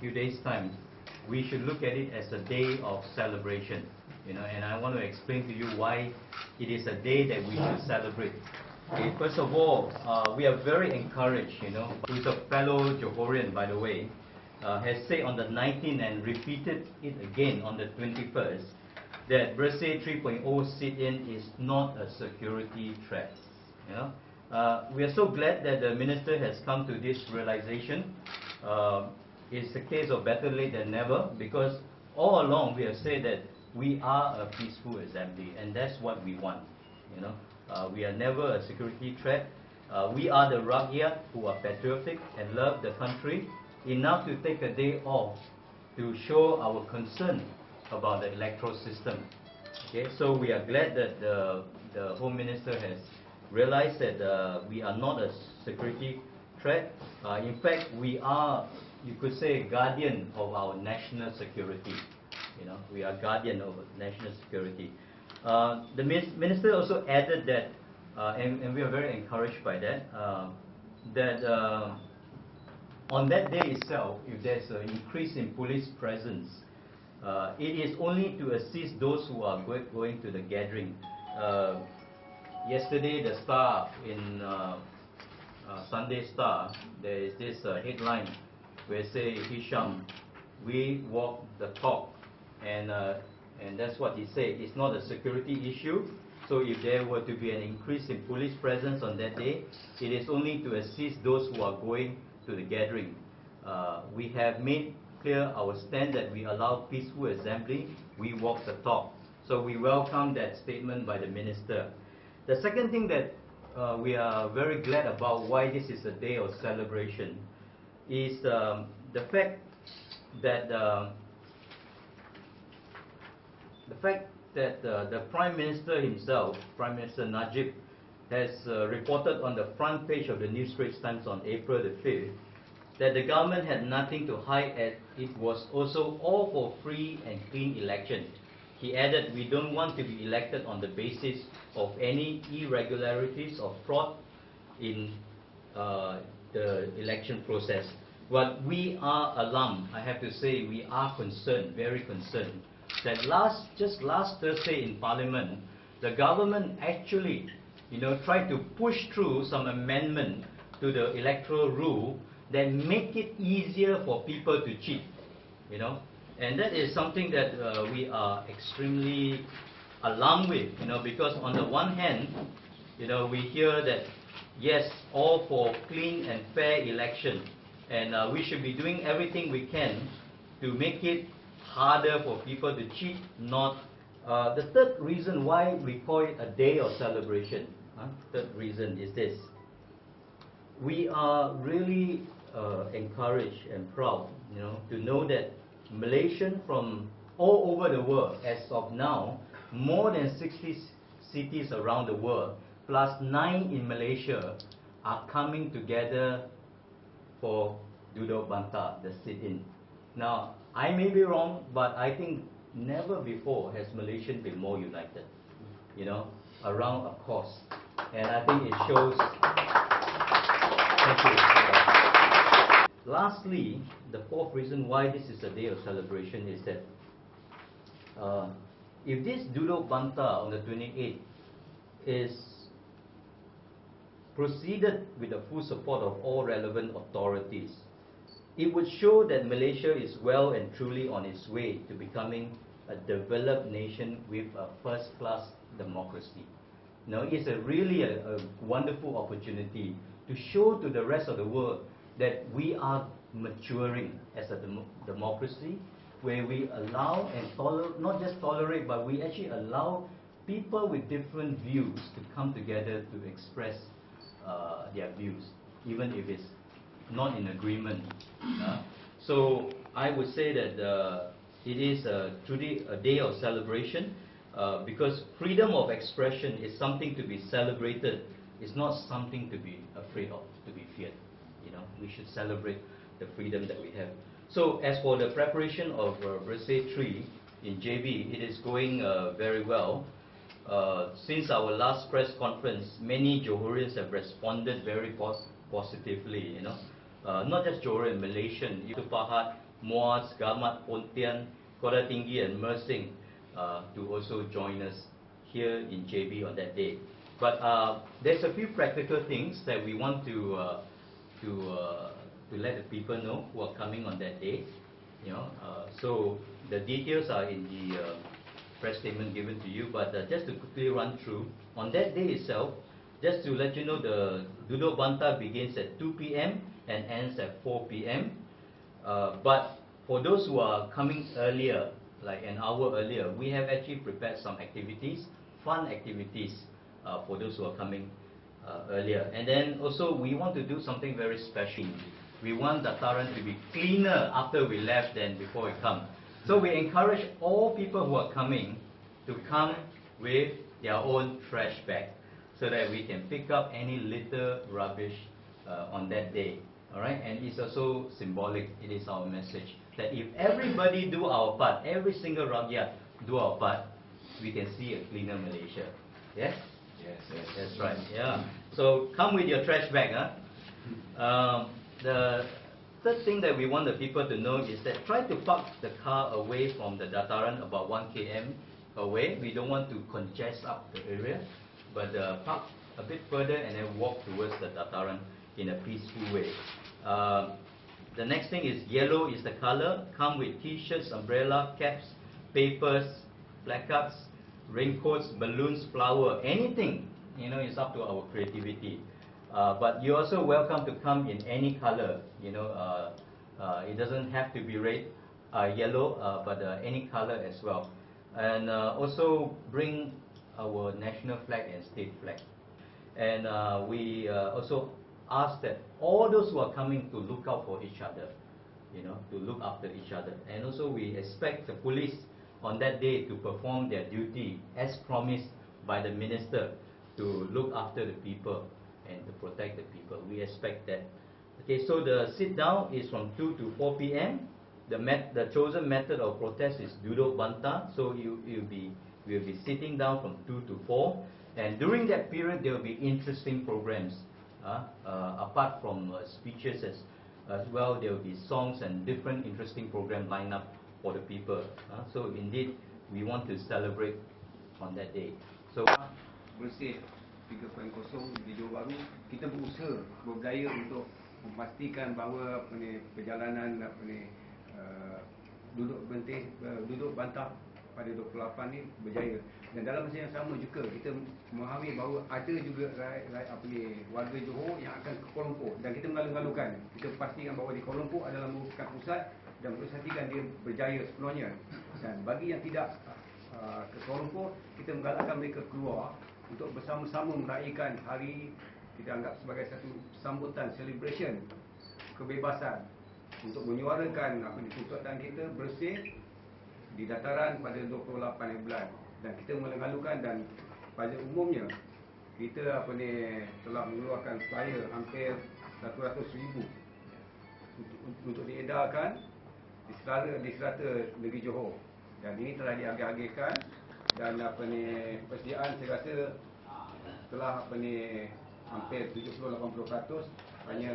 few days' time, we should look at it as a day of celebration. And I want to explain to you why it is a day that we should celebrate. Okay, first of all, we are very encouraged, who is a fellow Johorian, by the way, has said on the 19th and repeated it again on the 21st, that Bersih 3.0 sit-in is not a security threat. We are so glad that the Minister has come to this realization. It's a case of better late than never, because all along we have said that we are a peaceful assembly, and that's what we want. We are never a security threat. We are the Rakyat who are patriotic and love the country enough to take a day off to show our concern about the electoral system. Okay, so we are glad that the Home Minister has realized that we are not a security threat. In fact, we are, you could say, guardian of our national security. We are guardian of national security. The Minister also added that, and we are very encouraged by that, that on that day itself, if there's an increase in police presence, it is only to assist those who are going to the gathering. Yesterday, the Star, in Sunday Star, there is this headline where it says, Hisham, we walk the talk. And that's what he said. It's not a security issue. So if there were to be an increase in police presence on that day, it is only to assist those who are going to the gathering. We have made clear our stand that we allow peaceful assembly, we walk the talk. So we welcome that statement by the Minister. The second thing that we are very glad about why this is a day of celebration is the fact that the Prime Minister himself, Prime Minister Najib, has reported on the front page of the New Straits Times on April the 5th that the government had nothing to hide, as it was also all for free and clean election. He added, we don't want to be elected on the basis of any irregularities or fraud in the election process. But we are alarmed, I have to say, we are concerned, very concerned, that just last Thursday in Parliament, the government actually, tried to push through some amendment to the electoral rule that make it easier for people to cheat, and that is something that we are extremely alarmed with, because on the one hand, we hear that yes, all for clean and fair election, and we should be doing everything we can to make it harder for people to cheat, not. The third reason why we call it a day of celebration, third reason is this. We are really encouraged and proud, to know that Malaysians from all over the world, as of now, more than 60 cities around the world, plus 9 in Malaysia, are coming together for Duduk Bantah, the sit-in. Now, I may be wrong, but I think never before has Malaysia been more united, around a cause. And I think it shows. Thank you. Lastly, the fourth reason why this is a day of celebration is that if this Duduk Bantah on the 28th is proceeded with the full support of all relevant authorities, it would show that Malaysia is well and truly on its way to becoming a developed nation with a first-class democracy. It's really a wonderful opportunity to show to the rest of the world that we are maturing as a democracy, where we allow and not just tolerate, but we actually allow people with different views to come together to express their views, even if it's not in agreement. So I would say that it is truly a day of celebration, because freedom of expression is something to be celebrated. It's not something to be afraid of, to be feared. We should celebrate the freedom that we have. So as for the preparation of Bersih 3 in JB, it is going very well. Since our last press conference, many Johorians have responded very positively, not just Johorian, Malaysian, to Pahat, Muaz, Gamat, Pontian, Kota Tinggi and Mersing to also join us here in JB on that day. But there's a few practical things that we want to let the people know who are coming on that day. So the details are in the press statement given to you. But just to quickly run through, on that day itself, just to let you know, the Duduk Bantah begins at 2 p.m. and ends at 4 p.m. But for those who are coming earlier, like an hour earlier, we have actually prepared some activities, fun activities for those who are coming earlier. And then also we want to do something very special. We want Dataran to be cleaner after we left than before we come. So we encourage all people who are coming to come with their own trash bag so that we can pick up any litter, rubbish on that day. Alright, and it's also symbolic. It is our message that if everybody do our part, every single rakyat do our part, we can see a cleaner Malaysia. Yes? Yes. That's right. Yeah. So come with your trash bag. The third thing that we want the people to know is that try to park the car away from the Dataran, about 1 km away. We don't want to congest up the area, but park a bit further and then walk towards the Dataran in a peaceful way. The next thing is yellow is the color. Come with t-shirts, umbrella, caps, papers, placards, raincoats, balloons, flower, anything. It's up to our creativity. But you're also welcome to come in any color. It doesn't have to be red, yellow, but any color as well. And also bring our national flag and state flag. And we also ask that all those who are coming to look out for each other, to look after each other. And also we expect the police on that day to perform their duty as promised by the minister to look after the people and to protect the people. We expect that. Okay, so the sit down is from 2 to 4 p.m. The chosen method of protest is Duduk Bantah, so we'll be sitting down from 2 to 4. And during that period, there will be interesting programs. Apart from speeches as well, there will be songs and different interesting programs lined up for the people. So indeed, we want to celebrate on that day. So Bersih 3.0 di Johor Bahru, kita berusaha berjaya untuk memastikan bahawa perjalanan duduk bantah pada 28 ni berjaya. Dan dalam masa yang sama juga kita memahami bahawa ada juga warga Johor yang akan ke Kuala Lumpur, dan kita mengalu-alukan, kita pastikan bahawa di Kuala Lumpur adalah merupakan pusat dan pastikan dia berjaya sepenuhnya. Dan bagi yang tidak ke Kuala Lumpur, kita menggalakkan mereka keluar untuk bersama-sama meraihkan hari, kita anggap sebagai satu sambutan, celebration kebebasan, untuk menyuarakan tuntutan kita bersih di dataran pada 28 bulan. Dan kita mengalu-alukan, dan pada umumnya kita telah mengeluarkan flyer hampir 100,000 untuk diedarkan di serata negeri Johor. Dan ini telah diagih-agihkan, dan persediaan saya rasa telah hampir 70-80%, hanya